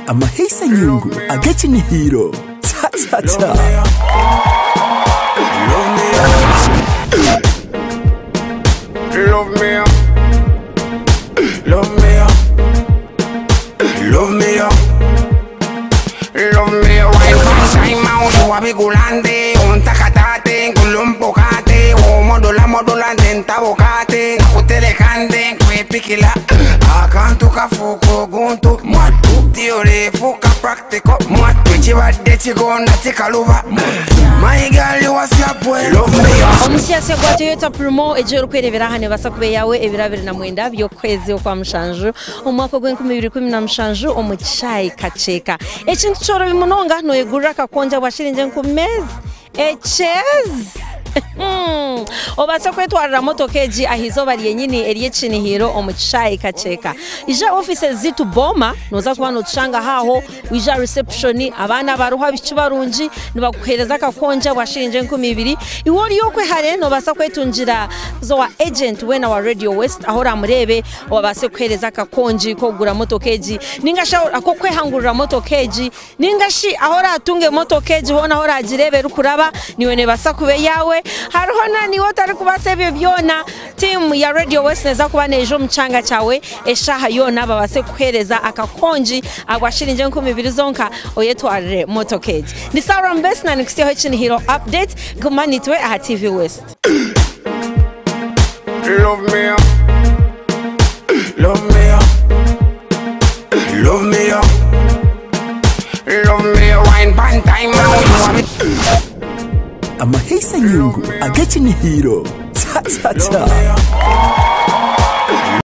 amahisa nyungu agachi ni hero cha cha cha. Love me, love me, love me, love me. Wine from Simon, you a bigulante, un tacatate, culumpocate, o modola denta bocate, utelecande, cuepikila, acanto cafuco gunto, muatu, teore, fuca practico, muatu, chiva de chigonda, tikaluva. My girl, you a slap well, love me. Omusiasi gwatu yeta promo ejero kwerebera hane basakube yawe ebirabiri na mwenda byokwezi kwa mushanju umwaka gw'2017 omuchai kacheka ekintu choro bimunonga no yegurira kakonja bwashirinje nkumezi echeze obasa kwetwarira motokeji ahizo bari yenyini eriye Kinihiro omuchai kacheka ija offices zitu boma noza kubano tushanga haho wija reception abana baruha bikibarungi nibakuhereza kakonja bwashirinje 20 iwori yokwe hare no basa kwetunjira zo wa agent wena wa Radio West ahora murebe wabase kuhereza kakonji kogura motokeji ningasha akokwe hangurira motokeji ningashi ahora atunge motokeji hona ahora ajirebe rukuraba niwene basa kube yawe haruhona ni wotari kubasebyo byona team ya Radio West neza kuba nejo mchanga chawe eshaha yona babase kuhereza akakonji agwashirinje 20 zonka oyetwarire motokeji ni Sarah Mbesna nikusiho Kinihiro update gumanitwe aha TV West. Love me, love me, love me, love me. Wine pan time amahisa nyungu agachi ni hero cha cha cha.